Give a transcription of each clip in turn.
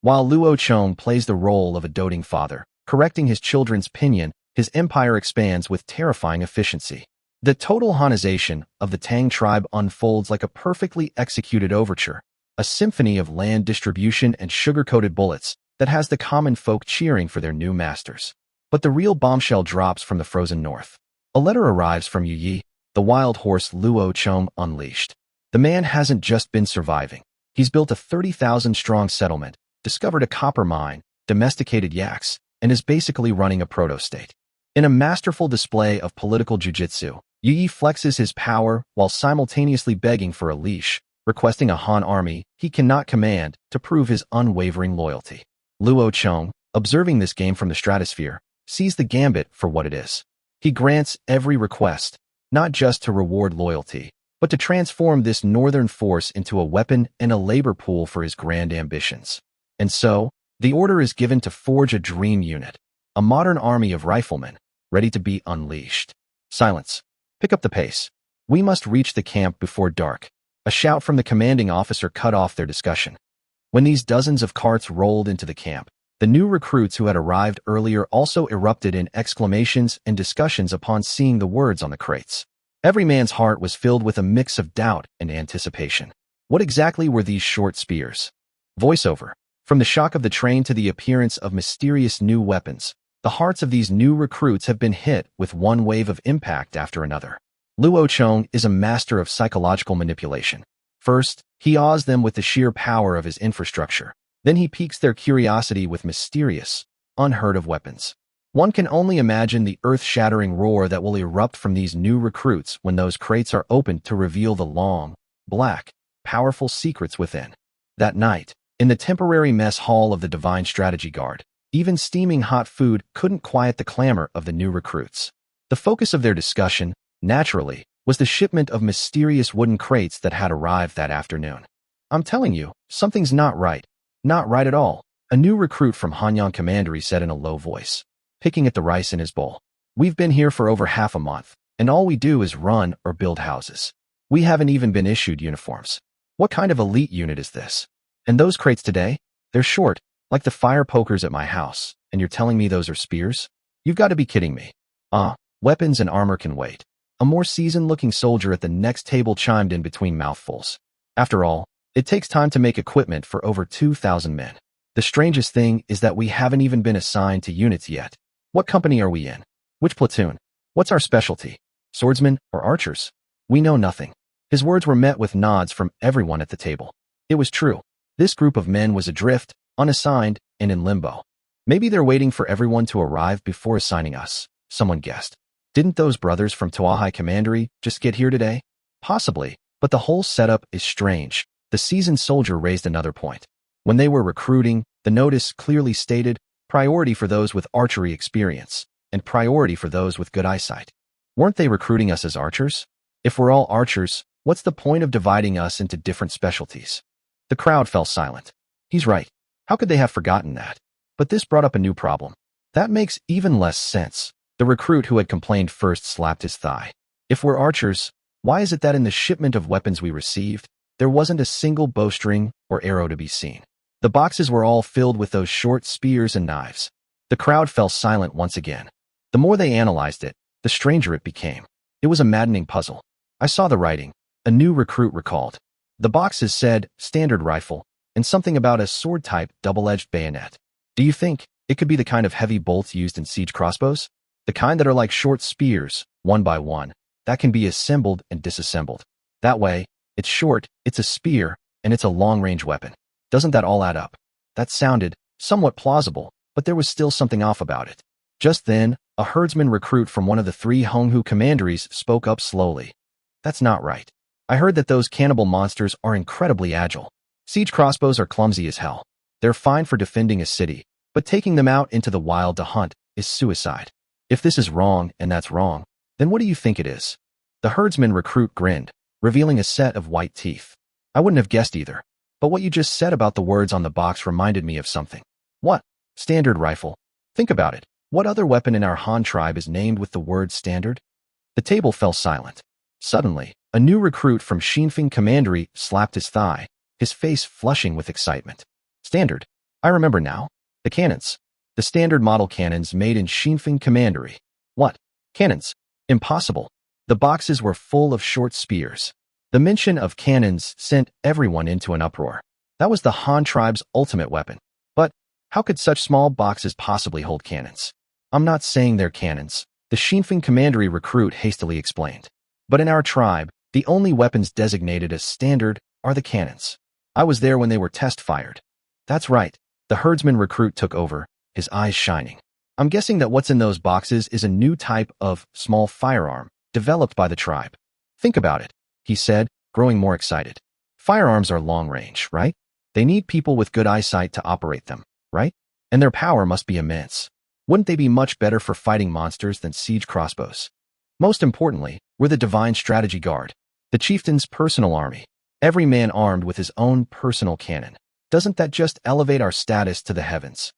While Luo Chong plays the role of a doting father, correcting his children's pinyin, his empire expands with terrifying efficiency. The total Hanization of the Tang tribe unfolds like a perfectly executed overture, a symphony of land distribution and sugar-coated bullets that has the common folk cheering for their new masters. But the real bombshell drops from the frozen north. A letter arrives from Yu Yi, the wild horse Luo Chong unleashed. The man hasn't just been surviving. He's built a 30,000-strong settlement, discovered a copper mine, domesticated yaks, and is basically running a proto-state. In a masterful display of political jujitsu, Yu Yi flexes his power while simultaneously begging for a leash, requesting a Han army he cannot command to prove his unwavering loyalty. Luo Chong, observing this game from the stratosphere, sees the gambit for what it is. He grants every request, not just to reward loyalty, but to transform this northern force into a weapon and a labor pool for his grand ambitions. And so, the order is given to forge a dream unit, a modern army of riflemen, ready to be unleashed. Silence. Pick up the pace. We must reach the camp before dark. A shout from the commanding officer cut off their discussion. When these dozens of carts rolled into the camp, the new recruits who had arrived earlier also erupted in exclamations and discussions upon seeing the words on the crates. Every man's heart was filled with a mix of doubt and anticipation. What exactly were these short spears? Voiceover. From the shock of the train to the appearance of mysterious new weapons, the hearts of these new recruits have been hit with one wave of impact after another. Luo Chong is a master of psychological manipulation. First, he awes them with the sheer power of his infrastructure. Then he piques their curiosity with mysterious, unheard-of weapons. One can only imagine the earth-shattering roar that will erupt from these new recruits when those crates are opened to reveal the long, black, powerful secrets within. That night, in the temporary mess hall of the Divine Strategy Guard, even steaming hot food couldn't quiet the clamor of the new recruits. The focus of their discussion, naturally, was the shipment of mysterious wooden crates that had arrived that afternoon. I'm telling you, something's not right. Not right at all, a new recruit from Hanyang Commandery said in a low voice, picking at the rice in his bowl. We've been here for over half a month, and all we do is run or build houses. We haven't even been issued uniforms. What kind of elite unit is this? And those crates today? They're short, like the fire pokers at my house, and you're telling me those are spears? You've got to be kidding me. Weapons and armor can wait. A more seasoned-looking soldier at the next table chimed in between mouthfuls. After all, it takes time to make equipment for over 2,000 men. The strangest thing is that we haven't even been assigned to units yet. What company are we in? Which platoon? What's our specialty? Swordsmen or archers? We know nothing. His words were met with nods from everyone at the table. It was true. This group of men was adrift, unassigned, and in limbo. Maybe they're waiting for everyone to arrive before assigning us, someone guessed. Didn't those brothers from Tuahai Commandery just get here today? Possibly, but the whole setup is strange. The seasoned soldier raised another point. When they were recruiting, the notice clearly stated priority for those with archery experience and priority for those with good eyesight. Weren't they recruiting us as archers? If we're all archers, what's the point of dividing us into different specialties? The crowd fell silent. He's right. How could they have forgotten that? But this brought up a new problem. That makes even less sense. The recruit who had complained first slapped his thigh. If we're archers, why is it that in the shipment of weapons we received, there wasn't a single bowstring or arrow to be seen? The boxes were all filled with those short spears and knives. The crowd fell silent once again. The more they analyzed it, the stranger it became. It was a maddening puzzle. I saw the writing, a new recruit recalled. The boxes said, standard rifle, and something about a sword-type double-edged bayonet. Do you think it could be the kind of heavy bolts used in siege crossbows? The kind that are like short spears, one by one, that can be assembled and disassembled. That way, it's short, it's a spear, and it's a long-range weapon. Doesn't that all add up? That sounded somewhat plausible, but there was still something off about it. Just then, a herdsman recruit from one of the 3 Honghu commanderies spoke up slowly. That's not right. I heard that those cannibal monsters are incredibly agile. Siege crossbows are clumsy as hell. They're fine for defending a city, but taking them out into the wild to hunt is suicide. If this is wrong and that's wrong, then what do you think it is? The herdsman recruit grinned, revealing a set of white teeth. I wouldn't have guessed either. But what you just said about the words on the box reminded me of something. What? Standard rifle. Think about it. What other weapon in our Han tribe is named with the word standard? The table fell silent. Suddenly, a new recruit from Xinfeng Commandery slapped his thigh, his face flushing with excitement. Standard. I remember now. The cannons. The standard model cannons made in Shinfeng Commandery. What? Cannons? Impossible. The boxes were full of short spears. The mention of cannons sent everyone into an uproar. That was the Han tribe's ultimate weapon. But how could such small boxes possibly hold cannons? I'm not saying they're cannons, the Shinfeng Commandery recruit hastily explained. But in our tribe, the only weapons designated as standard are the cannons. I was there when they were test-fired. That's right, the herdsman recruit took over, his eyes shining. I'm guessing that what's in those boxes is a new type of small firearm developed by the tribe. Think about it, he said, growing more excited. Firearms are long-range, right? They need people with good eyesight to operate them, right? And their power must be immense. Wouldn't they be much better for fighting monsters than siege crossbows? Most importantly, we're the Divine Strategy Guard, the chieftain's personal army, every man armed with his own personal cannon. Doesn't that just elevate our status to the heavens?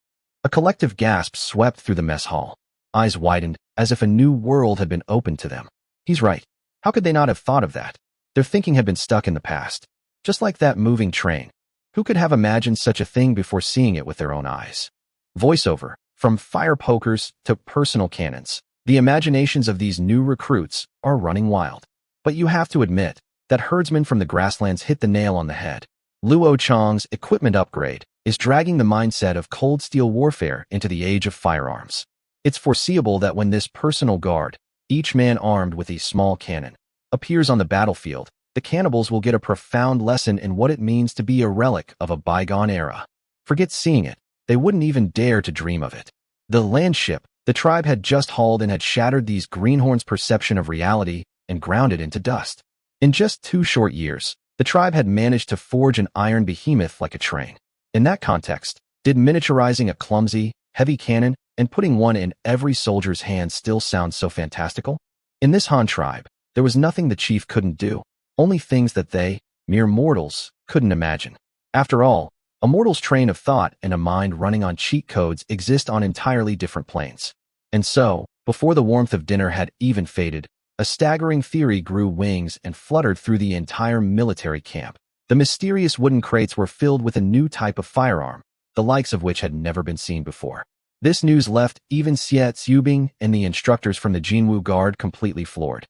A collective gasp swept through the mess hall. Eyes widened, as if a new world had been opened to them. He's right. How could they not have thought of that? Their thinking had been stuck in the past. Just like that moving train. Who could have imagined such a thing before seeing it with their own eyes? Voiceover. From fire pokers to personal cannons, the imaginations of these new recruits are running wild. But you have to admit that herdsman from the grasslands hit the nail on the head. Luo Chang's equipment upgrade is dragging the mindset of cold steel warfare into the age of firearms. It's foreseeable that when this personal guard, each man armed with a small cannon, appears on the battlefield, the cannibals will get a profound lesson in what it means to be a relic of a bygone era. Forget seeing it. They wouldn't even dare to dream of it. The land ship the tribe had just hauled in had shattered these greenhorns' perception of reality and ground it into dust. In just 2 short years, the tribe had managed to forge an iron behemoth like a train. In that context, did miniaturizing a clumsy, heavy cannon and putting one in every soldier's hand still sound so fantastical? In this Han tribe, there was nothing the chief couldn't do, only things that they, mere mortals, couldn't imagine. After all, a mortal's train of thought and a mind running on cheat codes exist on entirely different planes. And so, before the warmth of dinner had even faded, a staggering theory grew wings and fluttered through the entire military camp. The mysterious wooden crates were filled with a new type of firearm, the likes of which had never been seen before. This news left even Xie Zubing and the instructors from the Jinwu Guard completely floored.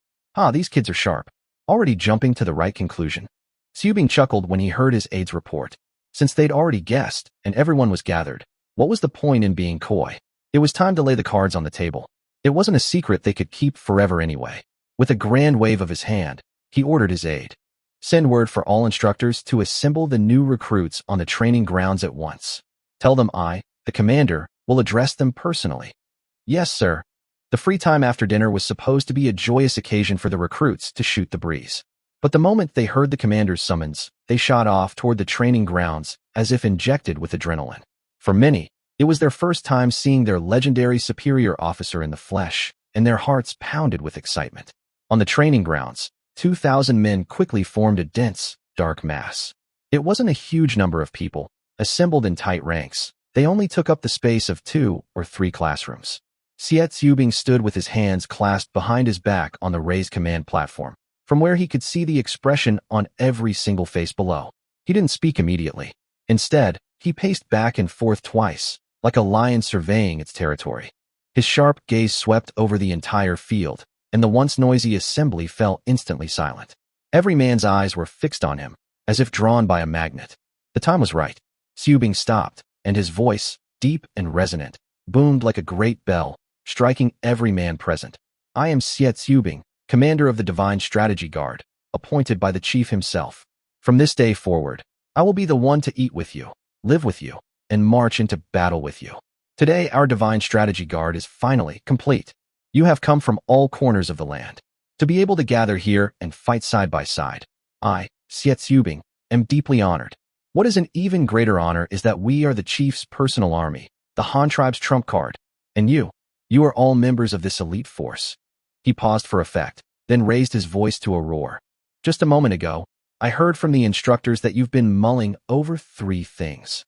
These kids are sharp. Already jumping to the right conclusion. Zubing chuckled when he heard his aide's report. Since they'd already guessed, and everyone was gathered, what was the point in being coy? It was time to lay the cards on the table. It wasn't a secret they could keep forever anyway. With a grand wave of his hand, he ordered his aide. Send word for all instructors to assemble the new recruits on the training grounds at once. Tell them I, the commander, will address them personally. Yes, sir. The free time after dinner was supposed to be a joyous occasion for the recruits to shoot the breeze. But the moment they heard the commander's summons, they shot off toward the training grounds as if injected with adrenaline. For many, it was their first time seeing their legendary superior officer in the flesh, and their hearts pounded with excitement. On the training grounds, 2,000 men quickly formed a dense, dark mass. It wasn't a huge number of people, assembled in tight ranks. They only took up the space of 2 or 3 classrooms. Xie Zubing stood with his hands clasped behind his back on the raised command platform, from where he could see the expression on every single face below. He didn't speak immediately. Instead, he paced back and forth twice, like a lion surveying its territory. His sharp gaze swept over the entire field, and the once noisy assembly fell instantly silent. Every man's eyes were fixed on him, as if drawn by a magnet. The time was right. Zubing stopped, and his voice, deep and resonant, boomed like a great bell, striking every man present. I am Xie Zubing, commander of the Divine Strategy Guard, appointed by the chief himself. From this day forward, I will be the one to eat with you, live with you, and march into battle with you. Today, our Divine Strategy Guard is finally complete. You have come from all corners of the land. To be able to gather here and fight side by side, I, Xie Zubing, am deeply honored. What is an even greater honor is that we are the chief's personal army, the Han tribe's trump card, and you are all members of this elite force. He paused for effect, then raised his voice to a roar. Just a moment ago, I heard from the instructors that you've been mulling over 3 things.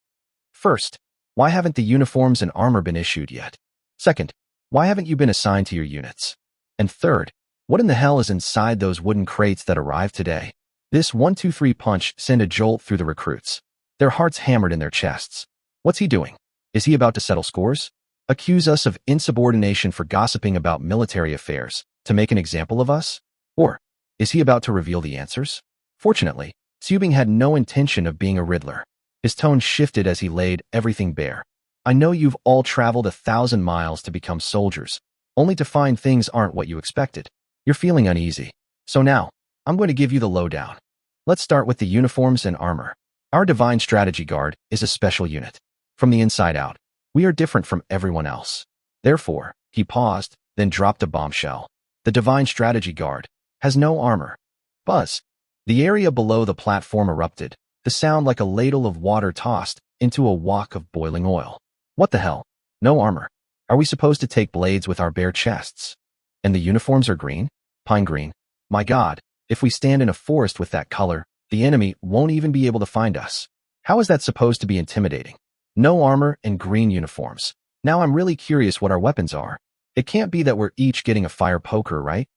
First, why haven't the uniforms and armor been issued yet? Second, why haven't you been assigned to your units? And third, what in the hell is inside those wooden crates that arrived today? This 1-2-3 punch sent a jolt through the recruits. Their hearts hammered in their chests. What's he doing? Is he about to settle scores? Accuse us of insubordination for gossiping about military affairs to make an example of us? Or is he about to reveal the answers? Fortunately, Subing had no intention of being a riddler. His tone shifted as he laid everything bare. I know you've all traveled 1,000 miles to become soldiers, only to find things aren't what you expected. You're feeling uneasy. So now, I'm going to give you the lowdown. Let's start with the uniforms and armor. Our Divine Strategy Guard is a special unit. From the inside out, we are different from everyone else. Therefore, he paused, then dropped a bombshell. The Divine Strategy Guard has no armor. Buzz. The area below the platform erupted, the sound like a ladle of water tossed into a wok of boiling oil. What the hell? No armor. Are we supposed to take blades with our bare chests? And the uniforms are green? Pine green. My God, if we stand in a forest with that color, the enemy won't even be able to find us. How is that supposed to be intimidating? No armor and green uniforms. Now I'm really curious what our weapons are. It can't be that we're each getting a fire poker, right?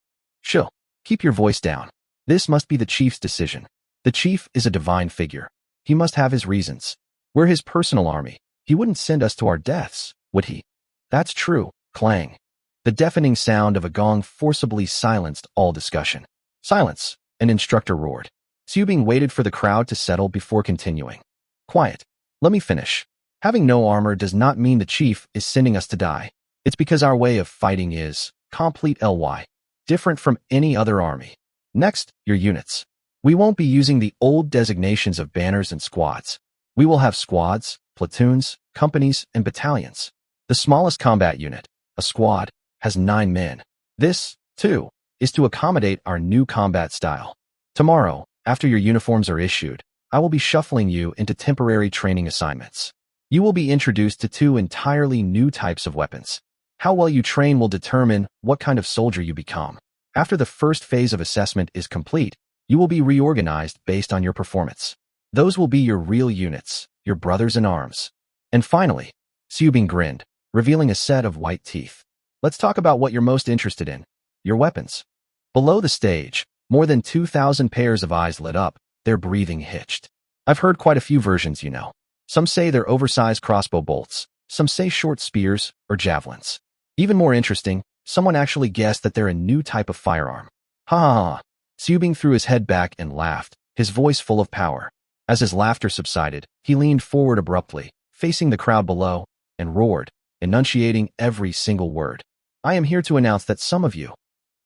Chill. Keep your voice down. This must be the chief's decision. The chief is a divine figure. He must have his reasons. We're his personal army. He wouldn't send us to our deaths, would he? That's true. Clang. The deafening sound of a gong forcibly silenced all discussion. Silence, an instructor roared. Subing waited for the crowd to settle before continuing. Quiet. Let me finish. Having no armor does not mean the chief is sending us to die. It's because our way of fighting is complete ly, different from any other army. Next, your units. We won't be using the old designations of banners and squads. We will have squads, platoons, companies, and battalions. The smallest combat unit, a squad, has 9 men. This, too, is to accommodate our new combat style. Tomorrow, after your uniforms are issued, I will be shuffling you into temporary training assignments. You will be introduced to 2 entirely new types of weapons. How well you train will determine what kind of soldier you become. After the first phase of assessment is complete, you will be reorganized based on your performance. Those will be your real units, your brothers in arms. And finally, Subing grinned, revealing a set of white teeth. Let's talk about what you're most interested in, your weapons. Below the stage, more than 2,000 pairs of eyes lit up, their breathing hitched. I've heard quite a few versions, you know. Some say they're oversized crossbow bolts, some say short spears or javelins. Even more interesting, someone actually guessed that they're a new type of firearm. Ha ha ha. Subing threw his head back and laughed, his voice full of power. As his laughter subsided, he leaned forward abruptly, facing the crowd below, and roared, enunciating every single word. I am here to announce that some of you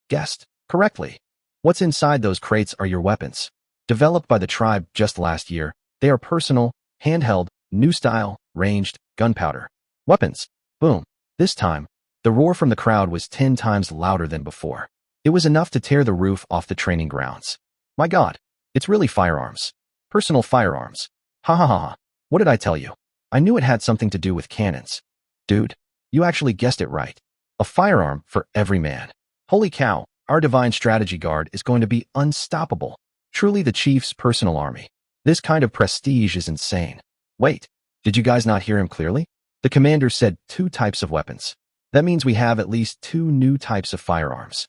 guessed correctly. What's inside those crates are your weapons. Developed by the tribe just last year, they are personal, handheld, new style, ranged, gunpowder weapons. Boom. This time, the roar from the crowd was 10 times louder than before. It was enough to tear the roof off the training grounds. My God, it's really firearms. Personal firearms. Ha ha ha ha. What did I tell you? I knew it had something to do with cannons. Dude, you actually guessed it right. A firearm for every man. Holy cow, our Divine Strategy Guard is going to be unstoppable. Truly the chief's personal army. This kind of prestige is insane. Wait, did you guys not hear him clearly? The commander said 2 types of weapons. That means we have at least 2 new types of firearms.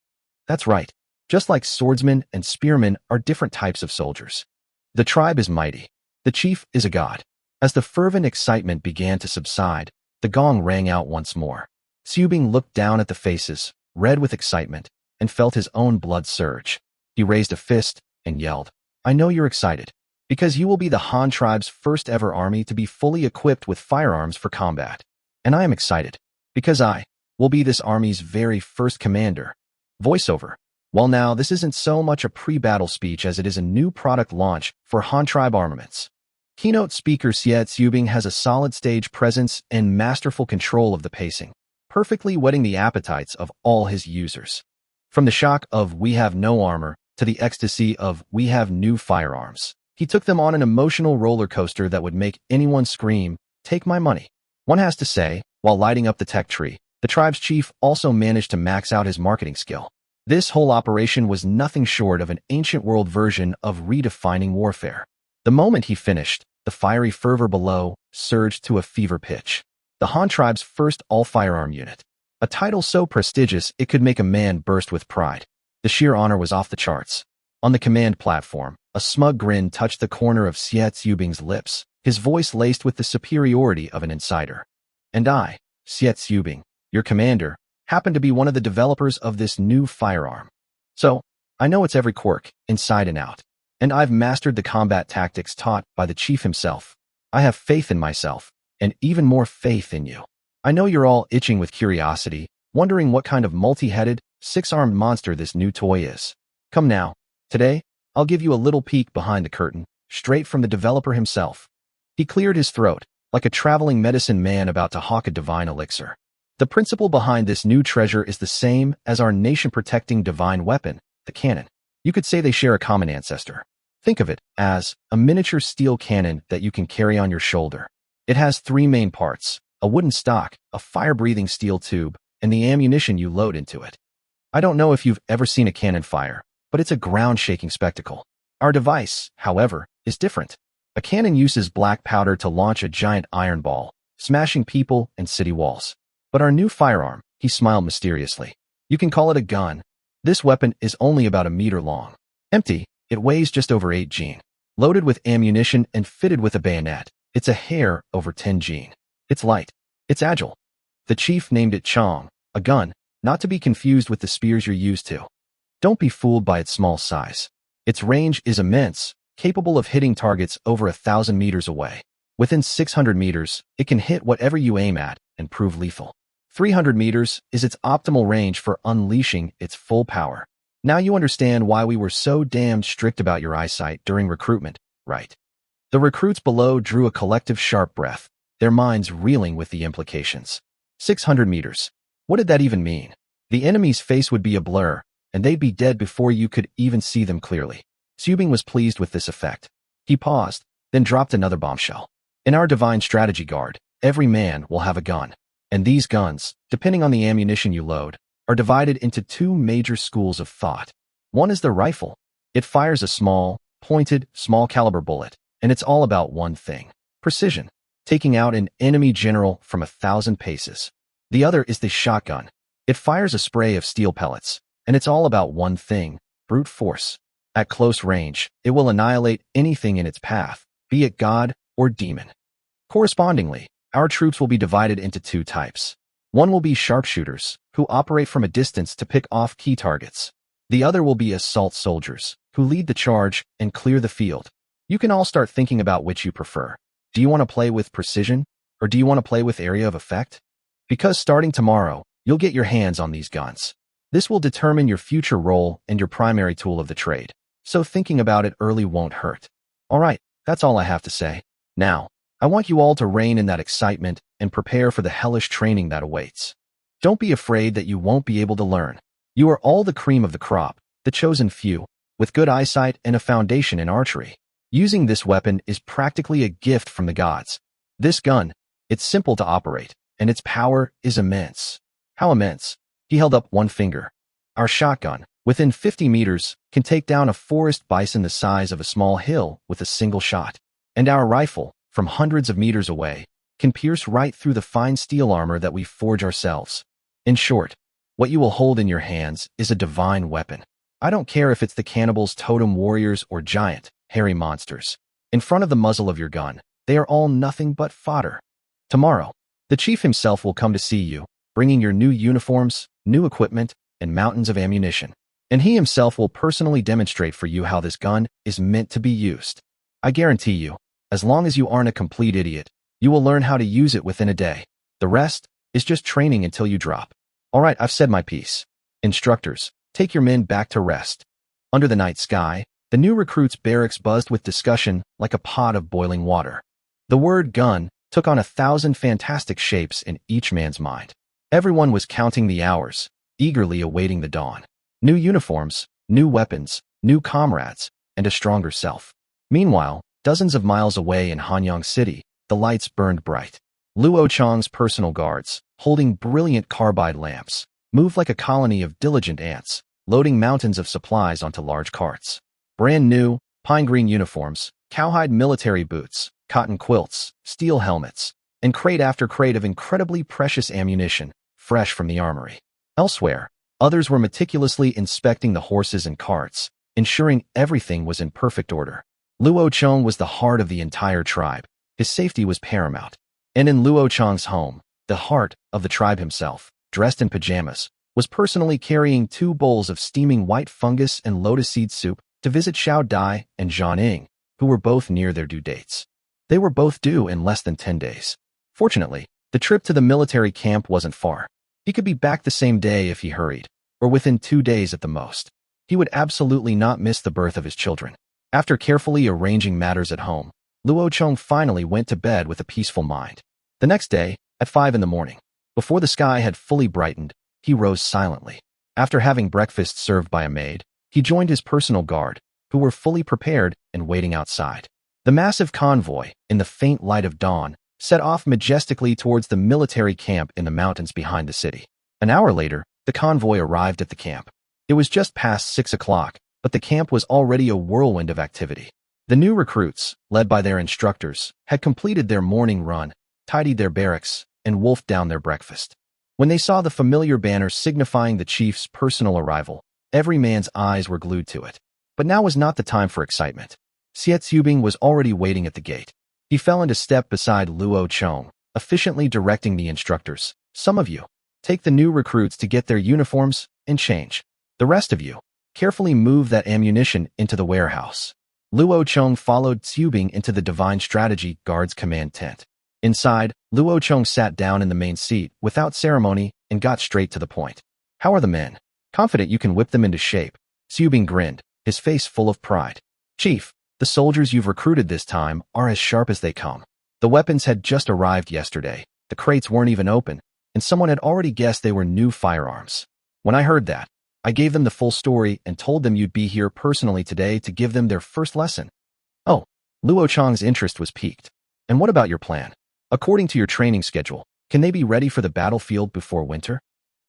That's right. Just like swordsmen and spearmen are different types of soldiers. The tribe is mighty. The chief is a god. As the fervent excitement began to subside, the gong rang out once more. Subing looked down at the faces, red with excitement, and felt his own blood surge. He raised a fist and yelled, I know you're excited, because you will be the Han tribe's first ever army to be fully equipped with firearms for combat. And I am excited, because I will be this army's very first commander. Voiceover. Well now, this isn't so much a pre-battle speech as it is a new product launch for Han Tribe Armaments. Keynote speaker Siet Subing has a solid stage presence and masterful control of the pacing, perfectly whetting the appetites of all his users. From the shock of "we have no armor" to the ecstasy of "we have new firearms," he took them on an emotional roller coaster that would make anyone scream, "Take my money." One has to say, while lighting up the tech tree, the tribe's chief also managed to max out his marketing skill. This whole operation was nothing short of an ancient world version of redefining warfare. The moment he finished, the fiery fervor below surged to a fever pitch. The Han tribe's first all-firearm unit. A title so prestigious it could make a man burst with pride. The sheer honor was off the charts. On the command platform, a smug grin touched the corner of Siet Subing's lips, his voice laced with the superiority of an insider. And I, Xiet Xubing, your commander, happen to be one of the developers of this new firearm. So, I know its every quirk, inside and out. And I've mastered the combat tactics taught by the chief himself. I have faith in myself, and even more faith in you. I know you're all itching with curiosity, wondering what kind of multi-headed, six-armed monster this new toy is. Come now. Today, I'll give you a little peek behind the curtain, straight from the developer himself. He cleared his throat, like a traveling medicine man about to hawk a divine elixir. The principle behind this new treasure is the same as our nation-protecting divine weapon, the cannon. You could say they share a common ancestor. Think of it as a miniature steel cannon that you can carry on your shoulder. It has three main parts: a wooden stock, a fire-breathing steel tube, and the ammunition you load into it. I don't know if you've ever seen a cannon fire, but it's a ground-shaking spectacle. Our device, however, is different. A cannon uses black powder to launch a giant iron ball, smashing people and city walls. But our new firearm, he smiled mysteriously. You can call it a gun. This weapon is only about a meter long. Empty, it weighs just over 8 Gene. Loaded with ammunition and fitted with a bayonet, it's a hair over 10 Gene. It's light. It's agile. The chief named it Chong, a gun, not to be confused with the spears you're used to. Don't be fooled by its small size. Its range is immense, capable of hitting targets over 1,000 meters away. Within 600 meters, it can hit whatever you aim at and prove lethal. 300 meters is its optimal range for unleashing its full power. Now you understand why we were so damned strict about your eyesight during recruitment, right? The recruits below drew a collective sharp breath, their minds reeling with the implications. 600 meters. What did that even mean? The enemy's face would be a blur, and they'd be dead before you could even see them clearly. Xubing was pleased with this effect. He paused, then dropped another bombshell. In our divine strategy guard, every man will have a gun. And these guns, depending on the ammunition you load, are divided into two major schools of thought. One is the rifle. It fires a small, pointed, small-caliber bullet, and it's all about one thing: precision, taking out an enemy general from 1,000 paces. The other is the shotgun. It fires a spray of steel pellets, and it's all about one thing: brute force. At close range, it will annihilate anything in its path, be it god or demon. Correspondingly, our troops will be divided into two types. One will be sharpshooters, who operate from a distance to pick off key targets. The other will be assault soldiers, who lead the charge and clear the field. You can all start thinking about which you prefer. Do you want to play with precision, or do you want to play with area of effect? Because starting tomorrow, you'll get your hands on these guns. This will determine your future role and your primary tool of the trade. So thinking about it early won't hurt. All right, that's all I have to say. Now, I want you all to rein in that excitement and prepare for the hellish training that awaits. Don't be afraid that you won't be able to learn. You are all the cream of the crop, the chosen few, with good eyesight and a foundation in archery. Using this weapon is practically a gift from the gods. This gun, it's simple to operate, and its power is immense. How immense? He held up one finger. Our shotgun, within 50 meters, can take down a forest bison the size of a small hill with a single shot. And our rifle, from hundreds of meters away, can pierce right through the fine steel armor that we forge ourselves. In short, what you will hold in your hands is a divine weapon. I don't care if it's the cannibal's totem warriors or giant, hairy monsters. In front of the muzzle of your gun, they are all nothing but fodder. Tomorrow, the chief himself will come to see you, bringing your new uniforms, new equipment, and mountains of ammunition. And he himself will personally demonstrate for you how this gun is meant to be used. I guarantee you, as long as you aren't a complete idiot, you will learn how to use it within a day. The rest is just training until you drop. All right, I've said my piece. Instructors, take your men back to rest. Under the night sky, the new recruits' barracks buzzed with discussion like a pot of boiling water. The word gun took on 1,000 fantastic shapes in each man's mind. Everyone was counting the hours, eagerly awaiting the dawn. New uniforms, new weapons, new comrades, and a stronger self. Meanwhile, dozens of miles away in Hanyang City, the lights burned bright. Luo Chang's personal guards, holding brilliant carbide lamps, moved like a colony of diligent ants, loading mountains of supplies onto large carts. Brand new, pine green uniforms, cowhide military boots, cotton quilts, steel helmets, and crate after crate of incredibly precious ammunition, fresh from the armory. Elsewhere, others were meticulously inspecting the horses and carts, ensuring everything was in perfect order. Luo Chong was the heart of the entire tribe. His safety was paramount. And in Luo Chang's home, the heart of the tribe himself, dressed in pajamas, was personally carrying 2 bowls of steaming white fungus and lotus seed soup to visit Xiao Dai and Zhang Ying, who were both near their due dates. They were both due in less than 10 days. Fortunately, the trip to the military camp wasn't far. He could be back the same day if he hurried, or within 2 days at the most. He would absolutely not miss the birth of his children. After carefully arranging matters at home, Luo Cheng finally went to bed with a peaceful mind. The next day, at 5 in the morning, before the sky had fully brightened, he rose silently. After having breakfast served by a maid, he joined his personal guard, who were fully prepared and waiting outside. The massive convoy, in the faint light of dawn, set off majestically towards the military camp in the mountains behind the city. An hour later, the convoy arrived at the camp. It was just past 6 o'clock, but the camp was already a whirlwind of activity. The new recruits, led by their instructors, had completed their morning run, tidied their barracks, and wolfed down their breakfast. When they saw the familiar banner signifying the chief's personal arrival, every man's eyes were glued to it. But now was not the time for excitement. Xie Zubing was already waiting at the gate. He fell into step beside Luo Cheng, efficiently directing the instructors. Some of you, take the new recruits to get their uniforms and change. The rest of you, carefully move that ammunition into the warehouse. Luo Cheng followed Zubing into the Divine Strategy Guard's command tent. Inside, Luo Cheng sat down in the main seat without ceremony and got straight to the point. How are the men? Confident you can whip them into shape. Zubing grinned, his face full of pride. Chief, the soldiers you've recruited this time are as sharp as they come. The weapons had just arrived yesterday, the crates weren't even open, and someone had already guessed they were new firearms. When I heard that, I gave them the full story and told them you'd be here personally today to give them their first lesson. Oh, Luo Chang's interest was piqued. And what about your plan? According to your training schedule, can they be ready for the battlefield before winter?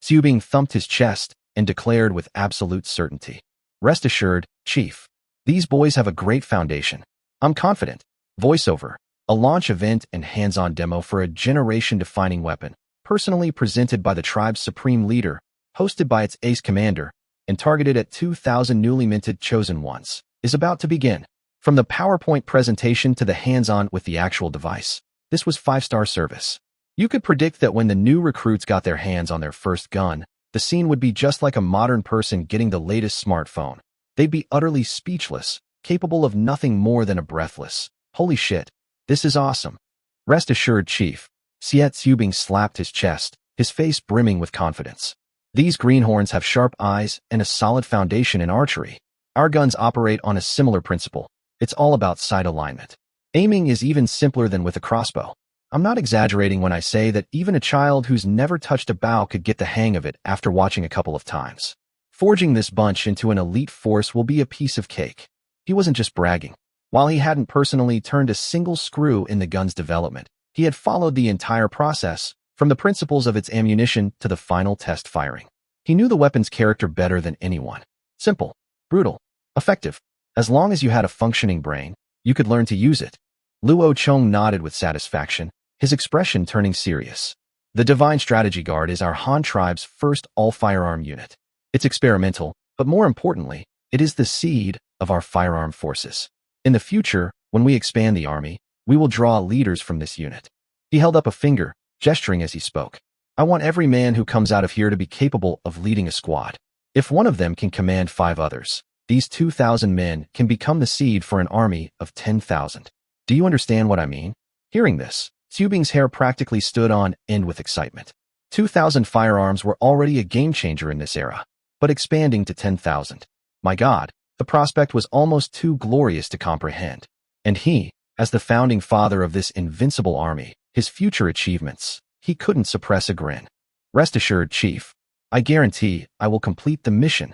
Zubing thumped his chest and declared with absolute certainty. Rest assured, Chief. These boys have a great foundation. I'm confident. Voiceover, a launch event and hands-on demo for a generation-defining weapon, personally presented by the tribe's supreme leader, hosted by its ace commander, and targeted at 2,000 newly minted chosen ones, is about to begin. From the PowerPoint presentation to the hands-on with the actual device, this was 5-star service. You could predict that when the new recruits got their hands on their first gun, the scene would be just like a modern person getting the latest smartphone. They'd be utterly speechless, capable of nothing more than a breathless, "Holy shit, this is awesome." Rest assured, Chief. Xie Zubing slapped his chest, his face brimming with confidence. These greenhorns have sharp eyes and a solid foundation in archery. Our guns operate on a similar principle. It's all about sight alignment. Aiming is even simpler than with a crossbow. I'm not exaggerating when I say that even a child who's never touched a bow could get the hang of it after watching a couple of times. Forging this bunch into an elite force will be a piece of cake. He wasn't just bragging. While he hadn't personally turned a single screw in the gun's development, he had followed the entire process, from the principles of its ammunition to the final test firing. He knew the weapon's character better than anyone. Simple, brutal, effective. As long as you had a functioning brain, you could learn to use it. Luo Cheng nodded with satisfaction, his expression turning serious. The Divine Strategy Guard is our Han tribe's first all-firearm unit. It's experimental, but more importantly, it is the seed of our firearm forces. In the future, when we expand the army, we will draw leaders from this unit. He held up a finger, gesturing as he spoke. I want every man who comes out of here to be capable of leading a squad. If one of them can command 5 others, these 2,000 men can become the seed for an army of 10,000. Do you understand what I mean? Hearing this, Zubing's hair practically stood on end with excitement. 2,000 firearms were already a game-changer in this era, but expanding to 10,000. My God, the prospect was almost too glorious to comprehend. And he, as the founding father of this invincible army, his future achievements, he couldn't suppress a grin. Rest assured, Chief. I guarantee I will complete the mission.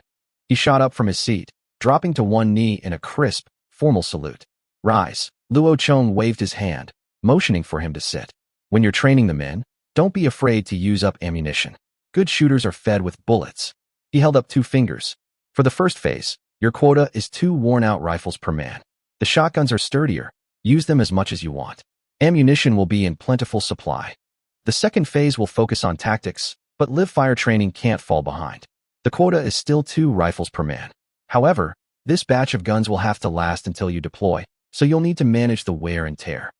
He shot up from his seat, dropping to one knee in a crisp, formal salute. Rise. Luo Cheng waved his hand, motioning for him to sit. When you're training the men, don't be afraid to use up ammunition. Good shooters are fed with bullets. He held up 2 fingers. For the first phase, your quota is 2 worn-out rifles per man. The shotguns are sturdier. Use them as much as you want. Ammunition will be in plentiful supply. The second phase will focus on tactics, but live fire training can't fall behind. The quota is still 2 rifles per man. However, this batch of guns will have to last until you deploy, so you'll need to manage the wear and tear.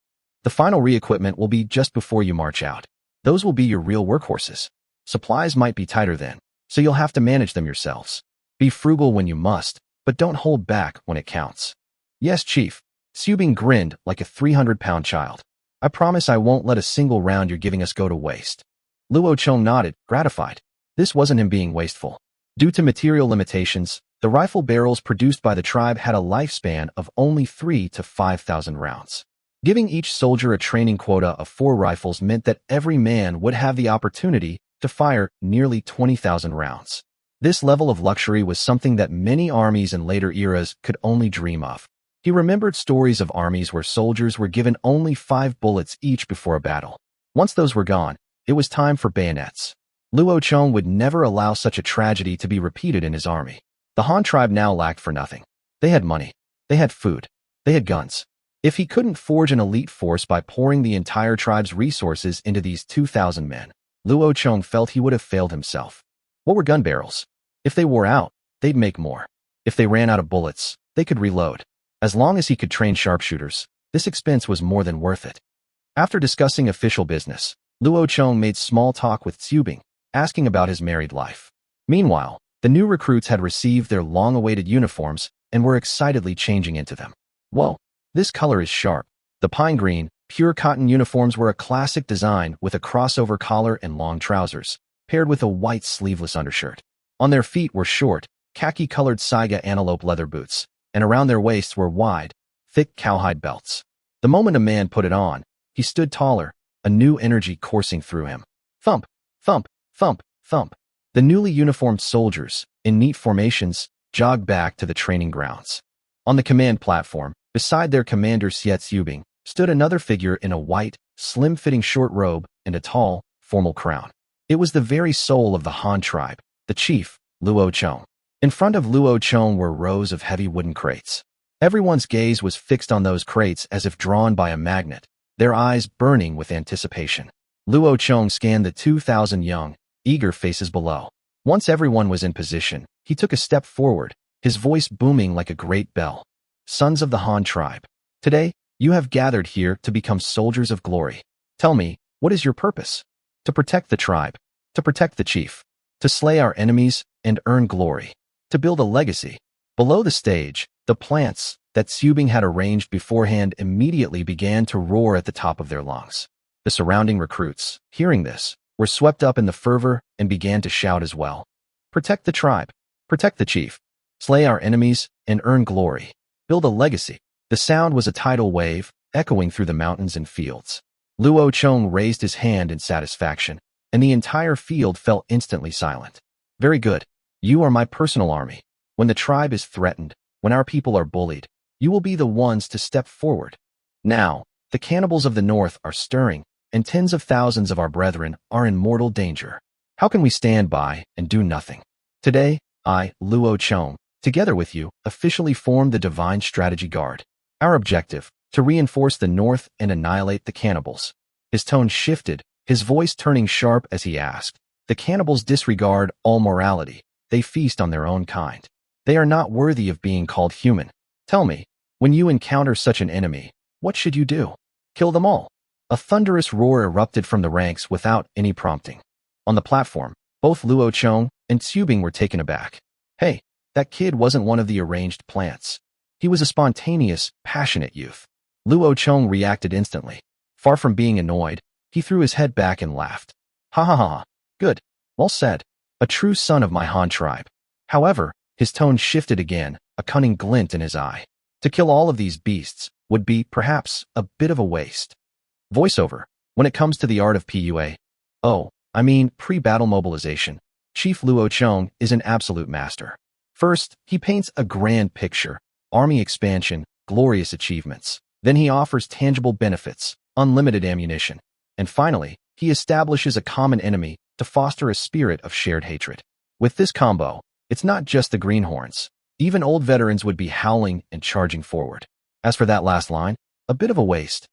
The final re-equipment will be just before you march out. Those will be your real workhorses. Supplies might be tighter then, so you'll have to manage them yourselves. Be frugal when you must, but don't hold back when it counts. Yes, Chief. Subing grinned like a 300-pound child. I promise I won't let a single round you're giving us go to waste. Luo Chong nodded, gratified. This wasn't him being wasteful. Due to material limitations, the rifle barrels produced by the tribe had a lifespan of only 3,000 to 5,000 rounds. Giving each soldier a training quota of 4 rifles meant that every man would have the opportunity to fire nearly 20,000 rounds. This level of luxury was something that many armies in later eras could only dream of. He remembered stories of armies where soldiers were given only 5 bullets each before a battle. Once those were gone, it was time for bayonets. Luo Chong would never allow such a tragedy to be repeated in his army. The Han tribe now lacked for nothing. They had money. They had food. They had guns. If he couldn't forge an elite force by pouring the entire tribe's resources into these 2,000 men, Luo Chong felt he would have failed himself. What were gun barrels? If they wore out, they'd make more. If they ran out of bullets, they could reload. As long as he could train sharpshooters, this expense was more than worth it. After discussing official business, Luo Chong made small talk with Subing, asking about his married life. Meanwhile, the new recruits had received their long-awaited uniforms and were excitedly changing into them. Whoa, this color is sharp. The pine green, pure cotton uniforms were a classic design with a crossover collar and long trousers, paired with a white sleeveless undershirt. On their feet were short, khaki-colored Saiga antelope leather boots, and around their waists were wide, thick cowhide belts. The moment a man put it on, he stood taller, a new energy coursing through him. Thump, thump, thump, thump. The newly uniformed soldiers, in neat formations, jogged back to the training grounds. On the command platform, beside their commander Siet Subing, stood another figure in a white, slim-fitting short robe and a tall, formal crown. It was the very soul of the Han tribe, the chief, Luo Chong. In front of Luo Chong were rows of heavy wooden crates. Everyone's gaze was fixed on those crates as if drawn by a magnet, their eyes burning with anticipation. Luo Chong scanned the 2,000 young, eager faces below. Once everyone was in position, he took a step forward, his voice booming like a great bell. Sons of the Han tribe, today, you have gathered here to become soldiers of glory. Tell me, what is your purpose? To protect the tribe, to protect the chief, to slay our enemies and earn glory, to build a legacy. Below the stage, the plants that Subing had arranged beforehand immediately began to roar at the top of their lungs. The surrounding recruits, hearing this, were swept up in the fervor and began to shout as well. Protect the tribe, protect the chief, slay our enemies and earn glory, build a legacy. The sound was a tidal wave, echoing through the mountains and fields. Luo Chong raised his hand in satisfaction, and the entire field fell instantly silent. Very good. You are my personal army. When the tribe is threatened, when our people are bullied, you will be the ones to step forward. Now, the cannibals of the north are stirring, and tens of thousands of our brethren are in mortal danger. How can we stand by and do nothing? Today, I, Luo Chong, together with you, officially formed the Divine Strategy Guard. Our objective, to reinforce the north and annihilate the cannibals. His tone shifted, his voice turning sharp as he asked. The cannibals disregard all morality. They feast on their own kind. They are not worthy of being called human. Tell me, when you encounter such an enemy, what should you do? Kill them all. A thunderous roar erupted from the ranks without any prompting. On the platform, both Luo Chong and Subing were taken aback. Hey, that kid wasn't one of the arranged plants. He was a spontaneous, passionate youth. Luo Chong reacted instantly. Far from being annoyed, he threw his head back and laughed. Ha ha ha. Good. Well said. A true son of my Han tribe. However, his tone shifted again, a cunning glint in his eye. To kill all of these beasts would be, perhaps, a bit of a waste. Voiceover. When it comes to the art of PUA. Pre-battle mobilization. Chief Luo Chong is an absolute master. First, he paints a grand picture, army expansion, glorious achievements. Then he offers tangible benefits, unlimited ammunition. And finally, he establishes a common enemy to foster a spirit of shared hatred. With this combo, it's not just the greenhorns. Even old veterans would be howling and charging forward. As for that last line, a bit of a waste.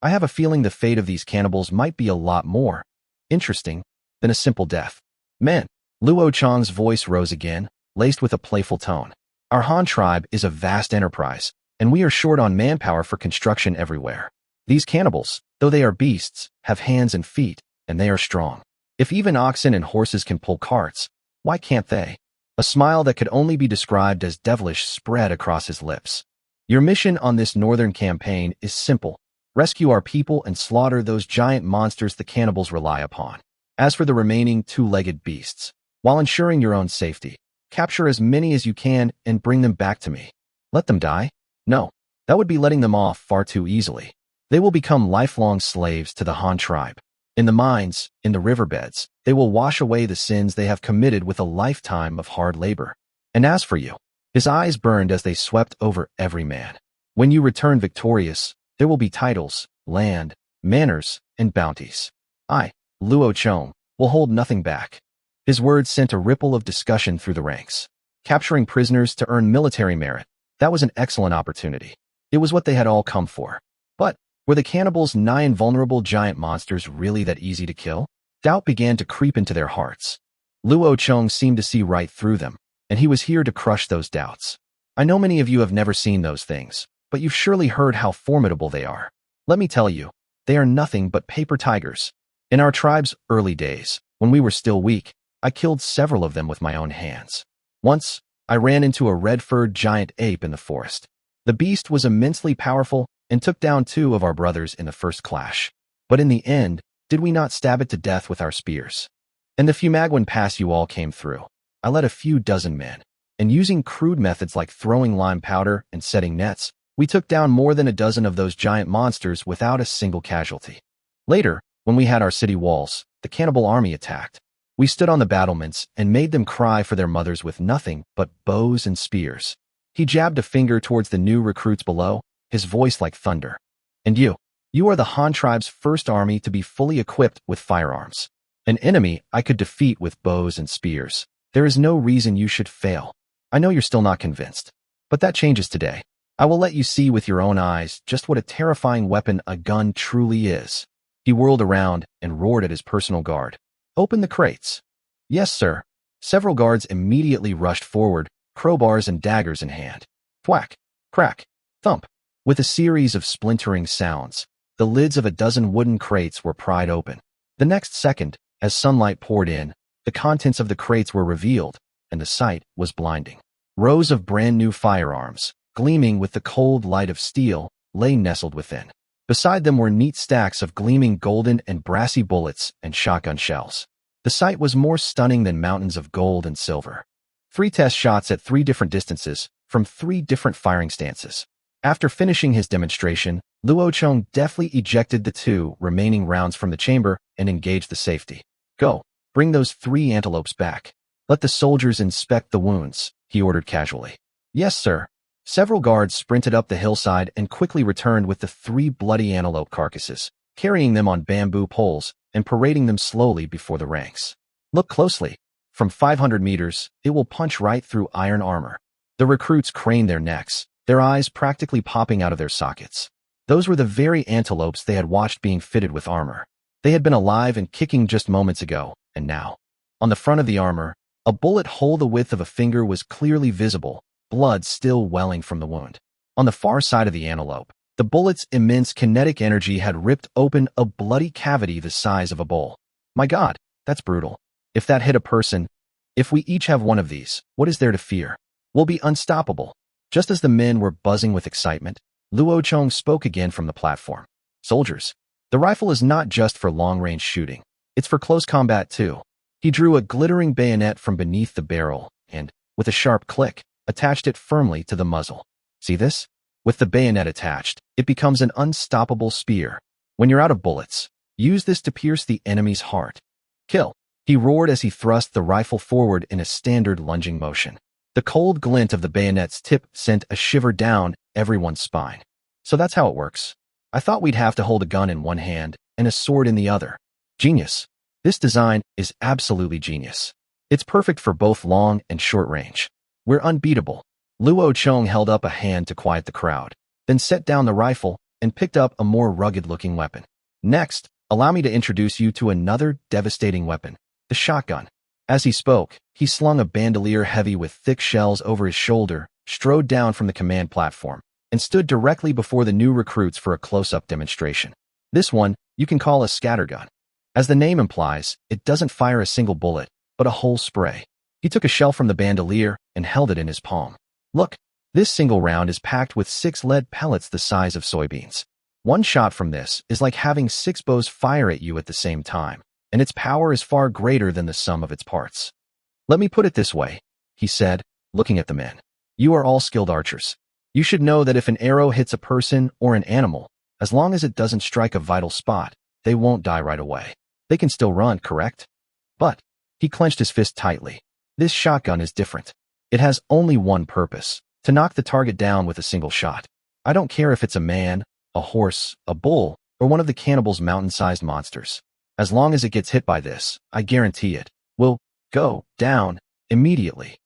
I have a feeling the fate of these cannibals might be a lot more interesting than a simple death. Men, Luo Chong's voice rose again, laced with a playful tone. Our Han tribe is a vast enterprise, and we are short on manpower for construction everywhere. These cannibals, though they are beasts, have hands and feet, and they are strong. If even oxen and horses can pull carts, why can't they? A smile that could only be described as devilish spread across his lips. Your mission on this northern campaign is simple. Rescue our people and slaughter those giant monsters the cannibals rely upon. As for the remaining two-legged beasts, while ensuring your own safety, capture as many as you can and bring them back to me. Let them die? No, that would be letting them off far too easily. They will become lifelong slaves to the Han tribe. In the mines, in the riverbeds, they will wash away the sins they have committed with a lifetime of hard labor. And as for you, his eyes burned as they swept over every man. When you return victorious, there will be titles, land, manors, and bounties. I, Luo Chong, will hold nothing back. His words sent a ripple of discussion through the ranks. Capturing prisoners to earn military merit, that was an excellent opportunity. It was what they had all come for. But were the cannibals' nigh invulnerable giant monsters really that easy to kill? Doubt began to creep into their hearts. Luo Chong seemed to see right through them, and he was here to crush those doubts. I know many of you have never seen those things, but you've surely heard how formidable they are. Let me tell you, they are nothing but paper tigers. In our tribe's early days, when we were still weak, I killed several of them with my own hands. Once, I ran into a red-furred giant ape in the forest. The beast was immensely powerful and took down 2 of our brothers in the first clash. But in the end, did we not stab it to death with our spears? In the Fumagwan Pass you all came through. I led a few dozen men, and using crude methods like throwing lime powder and setting nets, we took down more than a dozen of those giant monsters without a single casualty. Later, when we had our city walls, the cannibal army attacked. We stood on the battlements and made them cry for their mothers with nothing but bows and spears. He jabbed a finger towards the new recruits below, his voice like thunder. And you are the Han tribe's first army to be fully equipped with firearms. An enemy I could defeat with bows and spears. There is no reason you should fail. I know you're still not convinced, but that changes today. I will let you see with your own eyes just what a terrifying weapon a gun truly is. He whirled around and roared at his personal guard. Open the crates. Yes, sir. Several guards immediately rushed forward, crowbars and daggers in hand. Thwack, crack, thump. With a series of splintering sounds, the lids of a dozen wooden crates were pried open. The next second, as sunlight poured in, the contents of the crates were revealed, and the sight was blinding. Rows of brand new firearms, gleaming with the cold light of steel, lay nestled within. Beside them were neat stacks of gleaming golden and brassy bullets and shotgun shells. The sight was more stunning than mountains of gold and silver. 3 test shots at 3 different distances, from 3 different firing stances. After finishing his demonstration, Luo Chong deftly ejected the 2 remaining rounds from the chamber and engaged the safety. Go, bring those 3 antelopes back. Let the soldiers inspect the wounds, he ordered casually. Yes, sir. Several guards sprinted up the hillside and quickly returned with the 3 bloody antelope carcasses, carrying them on bamboo poles and parading them slowly before the ranks. Look closely. From 500 meters, it will punch right through iron armor. The recruits craned their necks, their eyes practically popping out of their sockets. Those were the very antelopes they had watched being fitted with armor. They had been alive and kicking just moments ago, and now, on the front of the armor, a bullet hole the width of a finger was clearly visible, blood still welling from the wound. On the far side of the antelope, the bullet's immense kinetic energy had ripped open a bloody cavity the size of a bowl. My God, that's brutal. If that hit a person, if we each have one of these, what is there to fear? We'll be unstoppable. Just as the men were buzzing with excitement, Luo Chong spoke again from the platform. Soldiers, the rifle is not just for long-range shooting. It's for close combat too. He drew a glittering bayonet from beneath the barrel and, with a sharp click, attached it firmly to the muzzle. See this? With the bayonet attached, it becomes an unstoppable spear. When you're out of bullets, use this to pierce the enemy's heart. Kill. He roared as he thrust the rifle forward in a standard lunging motion. The cold glint of the bayonet's tip sent a shiver down everyone's spine. So that's how it works. I thought we'd have to hold a gun in one hand and a sword in the other. Genius. This design is absolutely genius. It's perfect for both long and short range. We're unbeatable. Luo Chong held up a hand to quiet the crowd, then set down the rifle and picked up a more rugged-looking weapon. Next, allow me to introduce you to another devastating weapon, the shotgun. As he spoke, he slung a bandolier heavy with thick shells over his shoulder, strode down from the command platform, and stood directly before the new recruits for a close-up demonstration. This one, you can call a scattergun. As the name implies, it doesn't fire a single bullet, but a whole spray. He took a shell from the bandolier and held it in his palm. Look, this single round is packed with 6 lead pellets the size of soybeans. One shot from this is like having 6 bows fire at you at the same time, and its power is far greater than the sum of its parts. Let me put it this way, he said, looking at the men. You are all skilled archers. You should know that if an arrow hits a person or an animal, as long as it doesn't strike a vital spot, they won't die right away. They can still run, correct? But, he clenched his fist tightly, this shotgun is different. It has only one purpose, to knock the target down with a single shot. I don't care if it's a man, a horse, a bull, or one of the cannibal's mountain-sized monsters. As long as it gets hit by this, I guarantee it will go down immediately.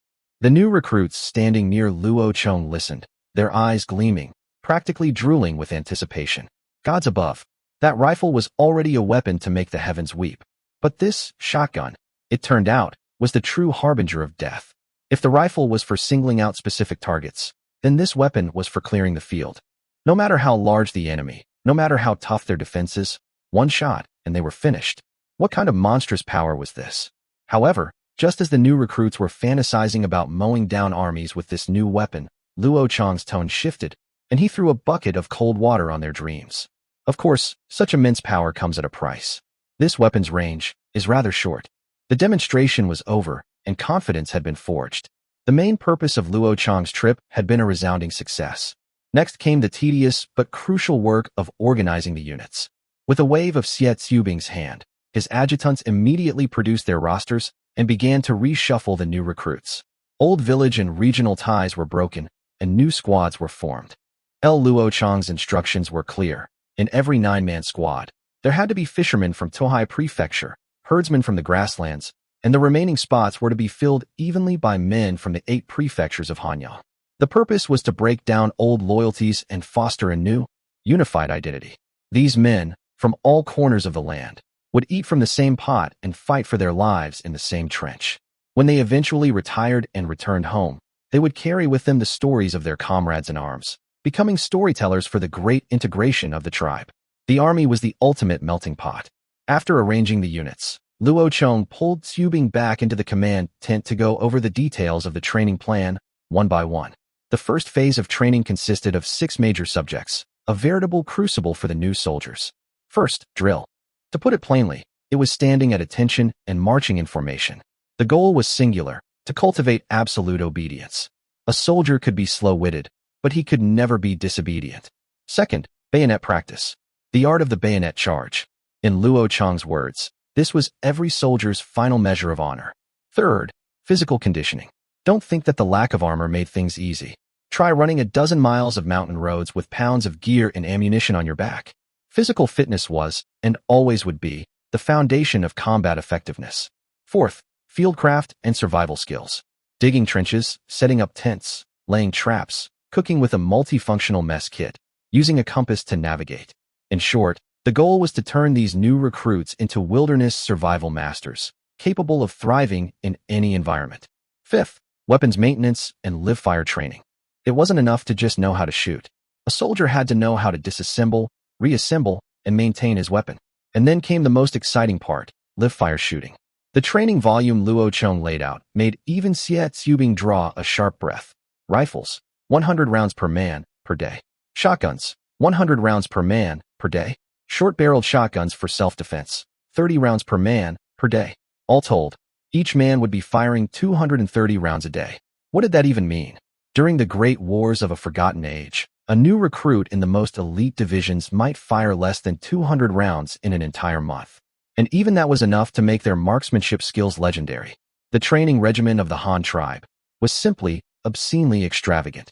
The new recruits standing near Luo Chong listened, their eyes gleaming, practically drooling with anticipation. Gods above, that rifle was already a weapon to make the heavens weep. But this shotgun, it turned out, was the true harbinger of death. If the rifle was for singling out specific targets, then this weapon was for clearing the field. No matter how large the enemy, no matter how tough their defenses, one shot, and they were finished. What kind of monstrous power was this? However, just as the new recruits were fantasizing about mowing down armies with this new weapon, Luo Chong's tone shifted, and he threw a bucket of cold water on their dreams. Of course, such immense power comes at a price. This weapon's range is rather short. The demonstration was over, and confidence had been forged. The main purpose of Luo Chong's trip had been a resounding success. Next came the tedious but crucial work of organizing the units. With a wave of Xie Zubing's hand, his adjutants immediately produced their rosters and began to reshuffle the new recruits. Old village and regional ties were broken, and new squads were formed. Luo Chong's instructions were clear. In every 9-man squad, there had to be fishermen from Tohai Prefecture, herdsmen from the grasslands, and the remaining spots were to be filled evenly by men from the 8 prefectures of Hanyang. The purpose was to break down old loyalties and foster a new, unified identity. These men, from all corners of the land, would eat from the same pot and fight for their lives in the same trench. When they eventually retired and returned home, they would carry with them the stories of their comrades in arms, becoming storytellers for the great integration of the tribe. The army was the ultimate melting pot. After arranging the units, Luo Chong pulled Zubing back into the command tent to go over the details of the training plan, one by one. The first phase of training consisted of 6 major subjects, a veritable crucible for the new soldiers. First, drill. To put it plainly, it was standing at attention and marching in formation. The goal was singular, to cultivate absolute obedience. A soldier could be slow-witted, but he could never be disobedient. Second, bayonet practice. The art of the bayonet charge. In Luo Chong's words, this was every soldier's final measure of honor. Third, physical conditioning. Don't think that the lack of armor made things easy. Try running a dozen miles of mountain roads with pounds of gear and ammunition on your back. Physical fitness was, and always would be, the foundation of combat effectiveness. Fourth, fieldcraft and survival skills. Digging trenches, setting up tents, laying traps, cooking with a multifunctional mess kit, using a compass to navigate. In short, the goal was to turn these new recruits into wilderness survival masters, capable of thriving in any environment. Fifth, weapons maintenance and live-fire training. It wasn't enough to just know how to shoot. A soldier had to know how to disassemble, reassemble, and maintain his weapon. And then came the most exciting part, live-fire shooting. The training volume Luo Chong laid out made even Xie Zubing draw a sharp breath. Rifles, 100 rounds per man, per day. Shotguns, 100 rounds per man, per day. Short-barreled shotguns for self-defense, 30 rounds per man, per day. All told, each man would be firing 230 rounds a day. What did that even mean? During the great wars of a forgotten age, a new recruit in the most elite divisions might fire less than 200 rounds in an entire month. And even that was enough to make their marksmanship skills legendary. The training regimen of the Han tribe was simply obscenely extravagant.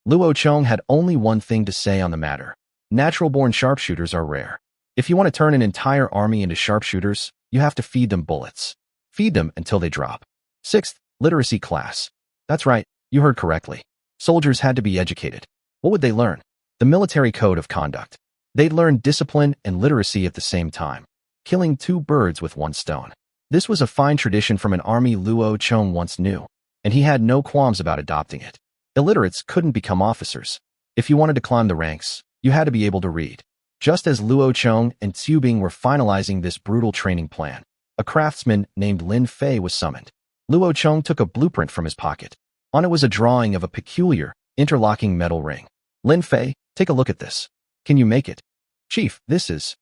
Luo Chong had only one thing to say on the matter. Natural-born sharpshooters are rare. If you want to turn an entire army into sharpshooters, you have to feed them bullets. Feed them until they drop. Sixth, literacy class. That's right, you heard correctly. Soldiers had to be educated. What would they learn? The military code of conduct. They'd learn discipline and literacy at the same time, killing 2 birds with 1 stone. This was a fine tradition from an army Luo Chong once knew, and he had no qualms about adopting it. Illiterates couldn't become officers. If you wanted to climb the ranks, you had to be able to read. Just as Luo Chong and Xiu Bing were finalizing this brutal training plan, a craftsman named Lin Fei was summoned. Luo Chong took a blueprint from his pocket. On it was a drawing of a peculiar, interlocking metal ring. Lin Fei, take a look at this. Can you make it? Chief, this is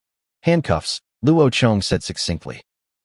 handcuffs, Luo Chong said succinctly.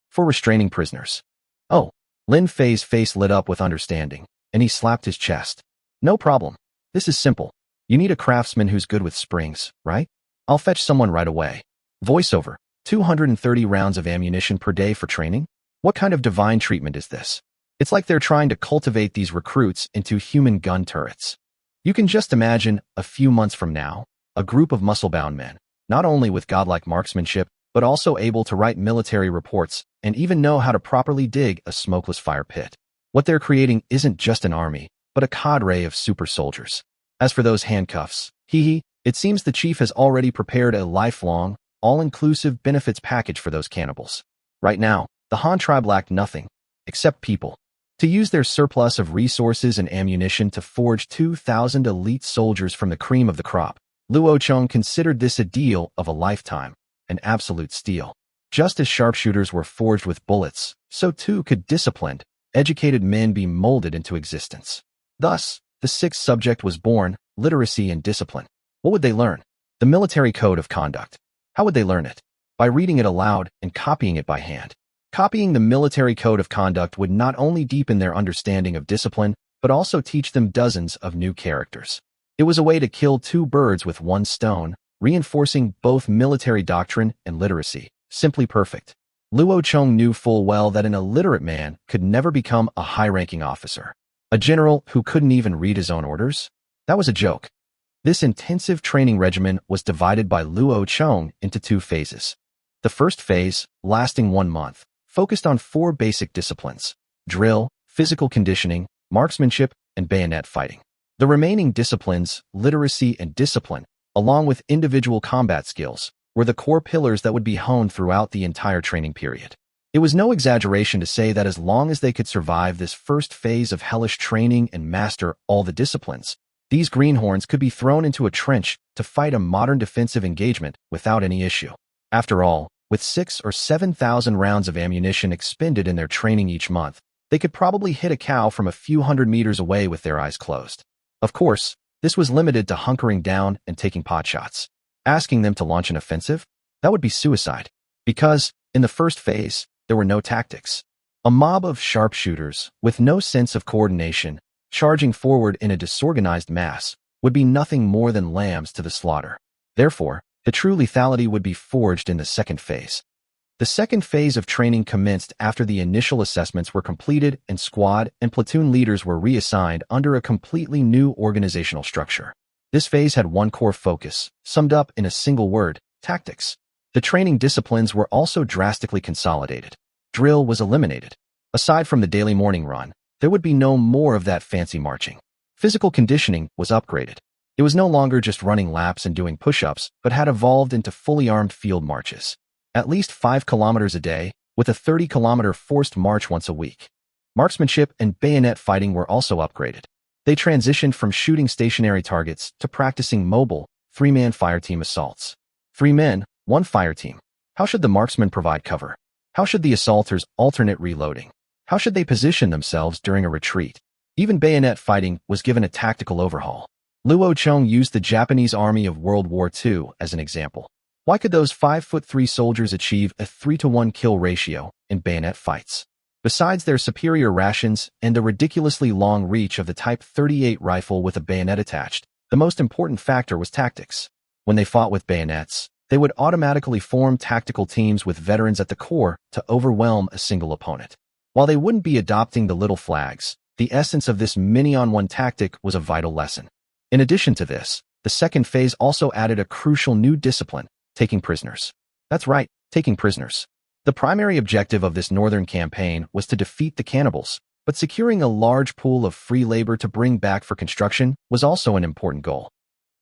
For restraining prisoners. Oh, Lin Fei's face lit up with understanding, and he slapped his chest. No problem. This is simple. You need a craftsman who's good with springs, right? I'll fetch someone right away. Voiceover, 230 rounds of ammunition per day for training? What kind of divine treatment is this? It's like they're trying to cultivate these recruits into human gun turrets. You can just imagine, a few months from now, a group of muscle-bound men, not only with godlike marksmanship, but also able to write military reports and even know how to properly dig a smokeless fire pit. What they're creating isn't just an army, but a cadre of super soldiers. As for those handcuffs, it seems the chief has already prepared a lifelong, all-inclusive benefits package for those cannibals. Right now, the Han tribe lacked nothing, except people. To use their surplus of resources and ammunition to forge 2,000 elite soldiers from the cream of the crop, Luo Chong considered this a deal of a lifetime, an absolute steal. Just as sharpshooters were forged with bullets, so too could disciplined, educated men be molded into existence. Thus, the sixth subject was born, literacy and discipline. What would they learn? The military code of conduct. How would they learn it? By reading it aloud and copying it by hand. Copying the military code of conduct would not only deepen their understanding of discipline, but also teach them dozens of new characters. It was a way to kill two birds with one stone, reinforcing both military doctrine and literacy. Simply perfect. Luo Chong knew full well that an illiterate man could never become a high-ranking officer. A general who couldn't even read his own orders? That was a joke. This intensive training regimen was divided by Luo Chong into two phases. The first phase, lasting 1 month, focused on 4 basic disciplines: drill, physical conditioning, marksmanship, and bayonet fighting. The remaining disciplines, literacy and discipline, along with individual combat skills, were the core pillars that would be honed throughout the entire training period. It was no exaggeration to say that as long as they could survive this first phase of hellish training and master all the disciplines, these greenhorns could be thrown into a trench to fight a modern defensive engagement without any issue. After all, with 6,000 or 7,000 rounds of ammunition expended in their training each month, they could probably hit a cow from a few hundred meters away with their eyes closed. Of course, this was limited to hunkering down and taking potshots. Asking them to launch an offensive? That would be suicide. Because, in the first phase, there were no tactics. A mob of sharpshooters, with no sense of coordination, charging forward in a disorganized mass, would be nothing more than lambs to the slaughter. Therefore, the true lethality would be forged in the second phase. The second phase of training commenced after the initial assessments were completed and squad and platoon leaders were reassigned under a completely new organizational structure. This phase had one core focus, summed up in a single word: tactics. The training disciplines were also drastically consolidated. Drill was eliminated. Aside from the daily morning run, there would be no more of that fancy marching. Physical conditioning was upgraded. It was no longer just running laps and doing push-ups, but had evolved into fully armed field marches. At least 5 kilometers a day, with a 30-kilometer forced march once a week. Marksmanship and bayonet fighting were also upgraded. They transitioned from shooting stationary targets to practicing mobile, 3-man fireteam assaults. 3 men, 1 fireteam. How should the marksman provide cover? How should the assaulters alternate reloading? How should they position themselves during a retreat? Even bayonet fighting was given a tactical overhaul. Luo Chong used the Japanese Army of World War II as an example. Why could those 5'3" soldiers achieve a 3-to-1 kill ratio in bayonet fights? Besides their superior rations and the ridiculously long reach of the Type 38 rifle with a bayonet attached, the most important factor was tactics. When they fought with bayonets, they would automatically form tactical teams with veterans at the core to overwhelm a single opponent. While they wouldn't be adopting the little flags, the essence of this many-on-one tactic was a vital lesson. In addition to this, the second phase also added a crucial new discipline: taking prisoners. That's right, taking prisoners. The primary objective of this northern campaign was to defeat the cannibals, but securing a large pool of free labor to bring back for construction was also an important goal.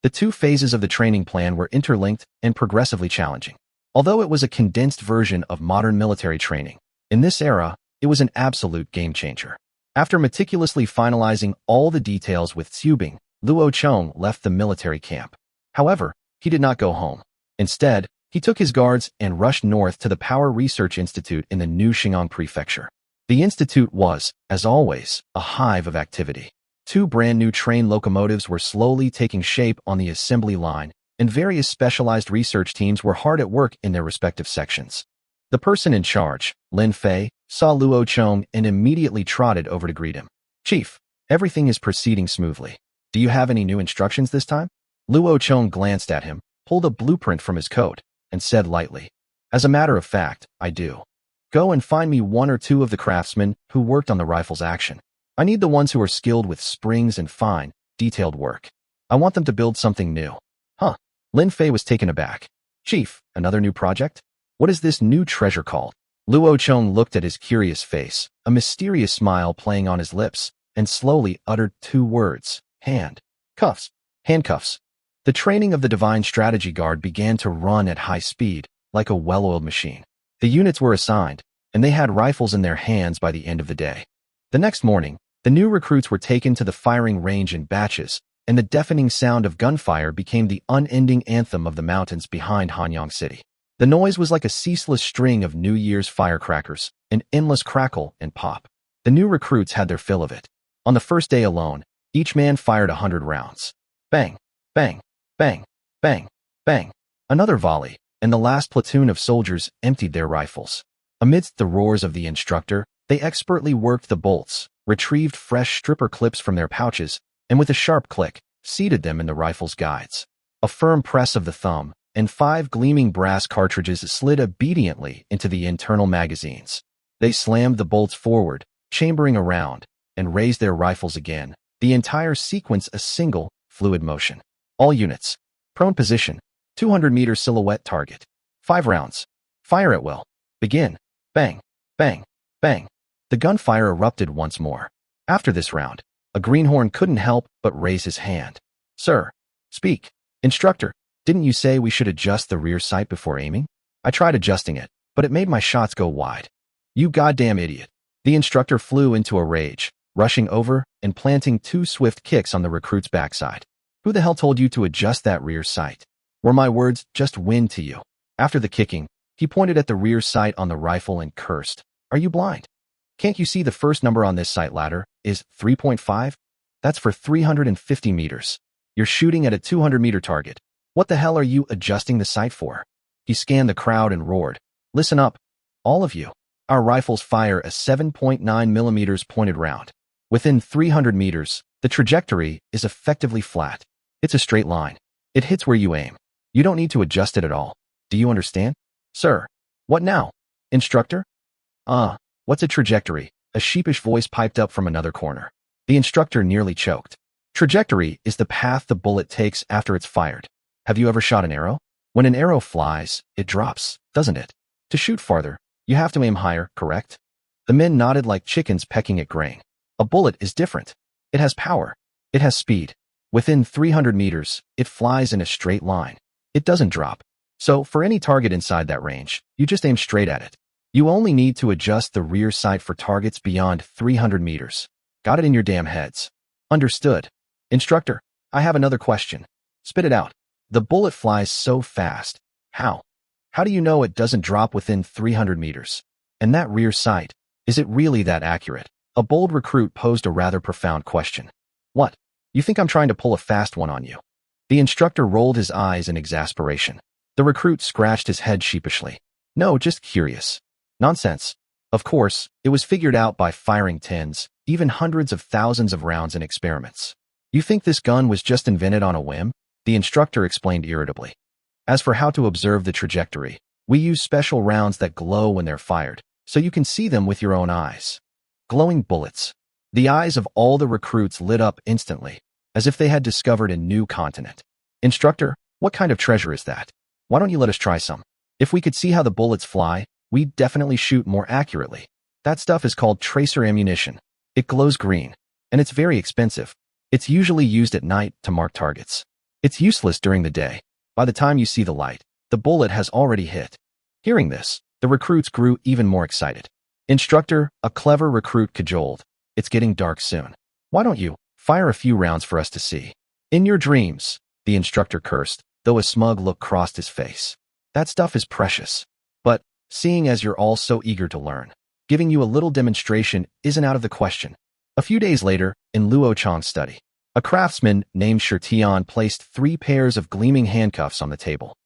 The 2 phases of the training plan were interlinked and progressively challenging. Although it was a condensed version of modern military training, in this era, it was an absolute game changer. After meticulously finalizing all the details with Xiu Bing, Luo Chong left the military camp. However, he did not go home. Instead, he took his guards and rushed north to the Power Research Institute in the new Xinjiang prefecture. The institute was, as always, a hive of activity. 2 brand-new train locomotives were slowly taking shape on the assembly line, and various specialized research teams were hard at work in their respective sections. The person in charge, Lin Fei, saw Luo Chong and immediately trotted over to greet him. "Chief, everything is proceeding smoothly. Do you have any new instructions this time?" Luo Chong glanced at him, pulled a blueprint from his coat, and said lightly, "As a matter of fact, I do. Go and find me 1 or 2 of the craftsmen who worked on the rifle's action. I need the ones who are skilled with springs and fine, detailed work. I want them to build something new." Huh. Lin Fei was taken aback. "Chief, another new project? What is this new treasure called?" Luo Chong looked at his curious face, a mysterious smile playing on his lips, and slowly uttered 2 words, "Handcuffs." Handcuffs. The training of the Divine Strategy Guard began to run at high speed, like a well-oiled machine. The units were assigned, and they had rifles in their hands by the end of the day. The next morning, the new recruits were taken to the firing range in batches, and the deafening sound of gunfire became the unending anthem of the mountains behind Hanyang City. The noise was like a ceaseless string of New Year's firecrackers, an endless crackle and pop. The new recruits had their fill of it. On the first day alone, each man fired 100 rounds. Bang, bang, bang, bang, bang. Another volley, and the last platoon of soldiers emptied their rifles. Amidst the roars of the instructor, they expertly worked the bolts, retrieved fresh stripper clips from their pouches, and with a sharp click, seated them in the rifle's guides. A firm press of the thumb, and 5 gleaming brass cartridges slid obediently into the internal magazines. They slammed the bolts forward, chambering around, and raised their rifles again, the entire sequence a single, fluid motion. All units. Prone position. 200-meter silhouette target. 5 rounds. Fire at will. Begin. Bang, bang, bang. The gunfire erupted once more. After this round, a greenhorn couldn't help but raise his hand. "Sir." "Speak." "Instructor, didn't you say we should adjust the rear sight before aiming?" "I tried adjusting it, but it made my shots go wide." "You goddamn idiot." The instructor flew into a rage, rushing over and planting 2 swift kicks on the recruit's backside. "Who the hell told you to adjust that rear sight? Were my words just wind to you?" After the kicking, he pointed at the rear sight on the rifle and cursed. "Are you blind? Can't you see the first number on this sight ladder is 3.5? That's for 350 meters. You're shooting at a 200-meter target. What the hell are you adjusting the sight for?" He scanned the crowd and roared, "Listen up, all of you. Our rifles fire a 7.9 millimeters pointed round. Within 300 meters, the trajectory is effectively flat. It's a straight line. It hits where you aim. You don't need to adjust it at all. Do you understand?" "Sir." "What now?" "Instructor?" What's a trajectory?" A sheepish voice piped up from another corner. The instructor nearly choked. Trajectory is the path the bullet takes after it's fired. Have you ever shot an arrow? When an arrow flies, it drops, doesn't it? To shoot farther, you have to aim higher, correct? The men nodded like chickens pecking at grain. A bullet is different. It has power. It has speed. Within 300 meters, it flies in a straight line. It doesn't drop. So for any target inside that range, you just aim straight at it. You only need to adjust the rear sight for targets beyond 300 meters. Got it in your damn heads. Understood. Instructor, I have another question. Spit it out. The bullet flies so fast. How? How do you know it doesn't drop within 300 meters? And that rear sight, is it really that accurate? A bold recruit posed a rather profound question. What? You think I'm trying to pull a fast one on you? The instructor rolled his eyes in exasperation. The recruit scratched his head sheepishly. No, just curious. Nonsense. Of course, it was figured out by firing tens, even hundreds of thousands of rounds in experiments. You think this gun was just invented on a whim? The instructor explained irritably. As for how to observe the trajectory, we use special rounds that glow when they're fired, so you can see them with your own eyes. Glowing bullets. The eyes of all the recruits lit up instantly, as if they had discovered a new continent. Instructor, what kind of treasure is that? Why don't you let us try some? If we could see how the bullets fly, we'd definitely shoot more accurately. That stuff is called tracer ammunition. It glows green, and it's very expensive. It's usually used at night to mark targets. It's useless during the day. By the time you see the light, the bullet has already hit. Hearing this, the recruits grew even more excited. Instructor, a clever recruit cajoled. It's getting dark soon. Why don't you fire a few rounds for us to see? In your dreams, the instructor cursed, though a smug look crossed his face. That stuff is precious. But, seeing as you're all so eager to learn, giving you a little demonstration isn't out of the question. A few days later, in Luo Chong's study, a craftsman named Shirtian placed 3 pairs of gleaming handcuffs on the table.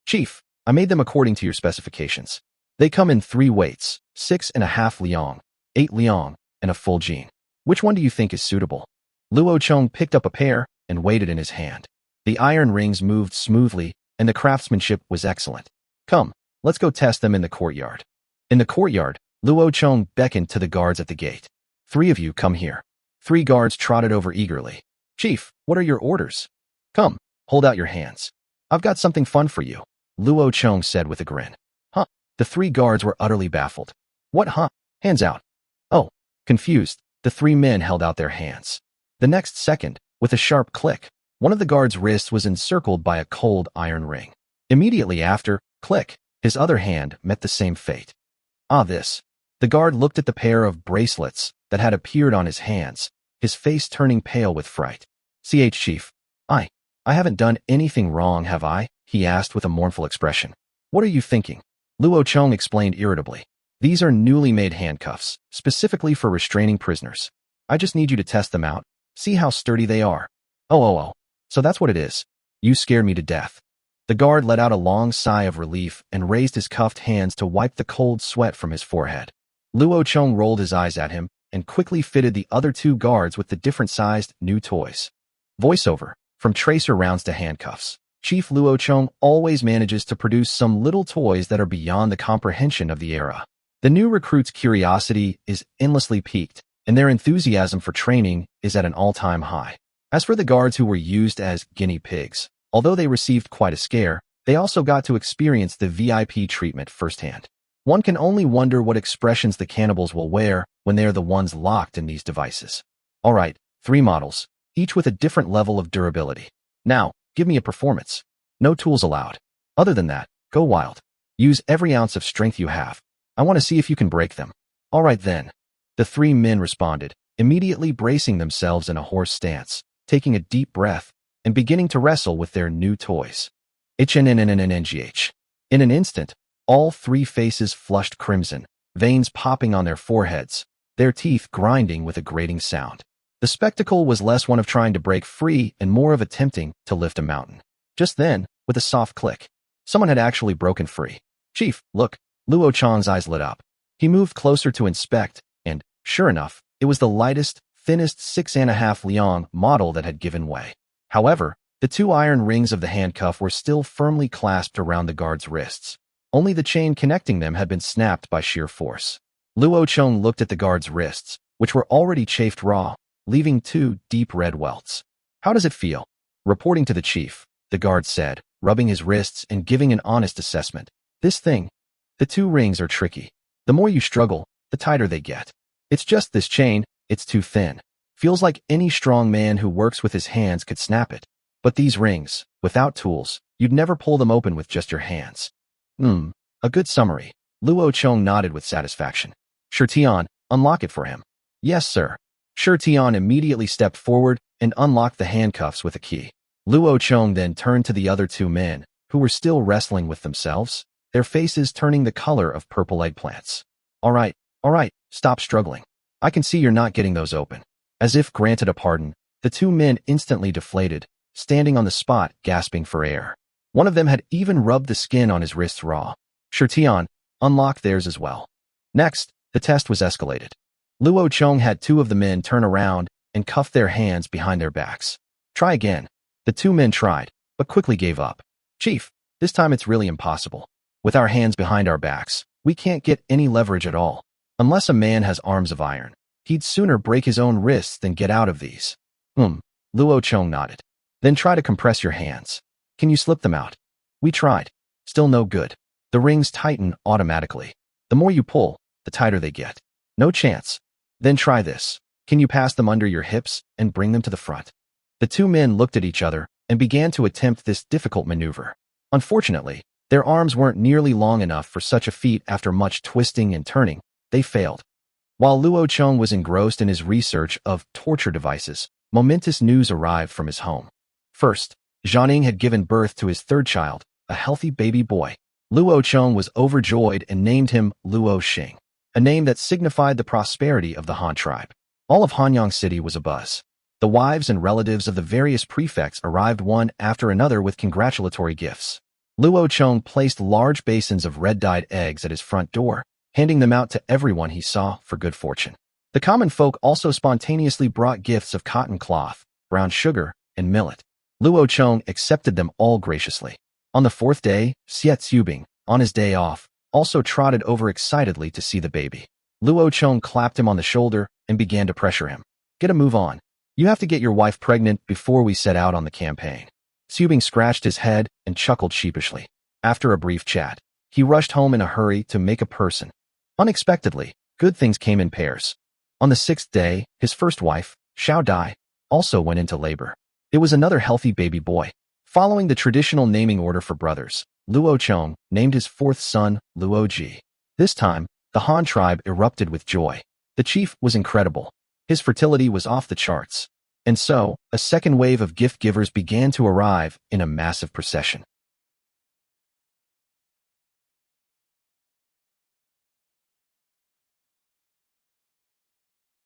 Chief, I made them according to your specifications. They come in 3 weights, 6.5 liang, 8 liang, and a full jean. Which one do you think is suitable? Luo Chong picked up a pair and weighed it in his hand. The iron rings moved smoothly, and the craftsmanship was excellent. Come, let's go test them in the courtyard. In the courtyard, Luo Chong beckoned to the guards at the gate. 3 of you come here. 3 guards trotted over eagerly. Chief, what are your orders? Come, hold out your hands. I've got something fun for you, Luo Chong said with a grin. Huh? The 3 guards were utterly baffled. What, huh? Hands out. Oh, confused, the 3 men held out their hands. The next second, with a sharp click, one of the guard's wrists was encircled by a cold iron ring. Immediately after, click, his other hand met the same fate. Ah, this. The guard looked at the pair of bracelets that had appeared on his hands, his face turning pale with fright. Chief, I haven't done anything wrong, have I? He asked with a mournful expression. What are you thinking? Luo Chong explained irritably. These are newly made handcuffs, specifically for restraining prisoners. I just need you to test them out, see how sturdy they are. Oh. So that's what it is. You scared me to death. The guard let out a long sigh of relief and raised his cuffed hands to wipe the cold sweat from his forehead. Luo Chong rolled his eyes at him and quickly fitted the other 2 guards with the different-sized new toys. Voiceover, from tracer rounds to handcuffs. Chief Luo Chong always manages to produce some little toys that are beyond the comprehension of the era. The new recruits' curiosity is endlessly piqued, and their enthusiasm for training is at an all-time high. As for the guards who were used as guinea pigs, although they received quite a scare, they also got to experience the VIP treatment firsthand. One can only wonder what expressions the cannibals will wear when they are the ones locked in these devices. All right, 3 models, each with a different level of durability. Now, give me a performance. No tools allowed. Other than that, go wild. Use every ounce of strength you have. I want to see if you can break them. All right then. The 3 men responded, immediately bracing themselves in a horse stance, taking a deep breath, and beginning to wrestle with their new toys. HNNNNNGH. In an instant, all 3 faces flushed crimson, veins popping on their foreheads, their teeth grinding with a grating sound. The spectacle was less one of trying to break free and more of attempting to lift a mountain. Just then, with a soft click, someone had actually broken free. Chief, look, Luo Chong's eyes lit up. He moved closer to inspect, and, sure enough, it was the lightest, thinnest 6.5 liang model that had given way. However, the 2 iron rings of the handcuff were still firmly clasped around the guard's wrists. Only the chain connecting them had been snapped by sheer force. Luo Chong looked at the guard's wrists, which were already chafed raw, leaving 2 deep red welts. How does it feel? Reporting to the chief, the guard said, rubbing his wrists and giving an honest assessment. This thing. The 2 rings are tricky. The more you struggle, the tighter they get. It's just this chain, it's too thin. Feels like any strong man who works with his hands could snap it. But these rings, without tools, you'd never pull them open with just your hands. A good summary. Luo Chong nodded with satisfaction. Shirtian, unlock it for him. Yes, sir. Shirtian immediately stepped forward and unlocked the handcuffs with a key. Luo Chong then turned to the other 2 men, who were still wrestling with themselves, their faces turning the color of purple eggplants. All right, stop struggling. I can see you're not getting those open. As if granted a pardon, the 2 men instantly deflated, standing on the spot gasping for air. One of them had even rubbed the skin on his wrists raw. Shirtian, unlock theirs as well. Next, the test was escalated. Luo Chong had 2 of the men turn around and cuff their hands behind their backs. Try again. The 2 men tried, but quickly gave up. Chief, this time it's really impossible. With our hands behind our backs, we can't get any leverage at all. Unless a man has arms of iron, he'd sooner break his own wrists than get out of these. Luo Chong nodded. Then try to compress your hands. Can you slip them out? We tried. Still no good. The rings tighten automatically. The more you pull, the tighter they get. No chance. Then try this. Can you pass them under your hips and bring them to the front? The 2 men looked at each other and began to attempt this difficult maneuver. Unfortunately, their arms weren't nearly long enough for such a feat. After much twisting and turning, they failed. While Luo Chong was engrossed in his research of torture devices, momentous news arrived from his home. First, Jianing had given birth to his third child, a healthy baby boy. Luo Chong was overjoyed and named him Luo Xing, a name that signified the prosperity of the Han tribe. All of Hanyang City was abuzz. The wives and relatives of the various prefects arrived one after another with congratulatory gifts. Luo Chong placed large basins of red-dyed eggs at his front door, handing them out to everyone he saw for good fortune. The common folk also spontaneously brought gifts of cotton cloth, brown sugar, and millet. Luo Chong accepted them all graciously. On the fourth day, Xie Zubing, on his day off, also trotted over excitedly to see the baby. Luo Chong clapped him on the shoulder and began to pressure him. Get a move on. You have to get your wife pregnant before we set out on the campaign. Zubing scratched his head and chuckled sheepishly. After a brief chat, he rushed home in a hurry to make a person. Unexpectedly, good things came in pairs. On the sixth day, his first wife, Xiao Dai, also went into labor. It was another healthy baby boy. Following the traditional naming order for brothers, Luo Chong named his fourth son Luo Ji. This time, the Han tribe erupted with joy. The chief was incredible. His fertility was off the charts. And so, a second wave of gift givers began to arrive in a massive procession.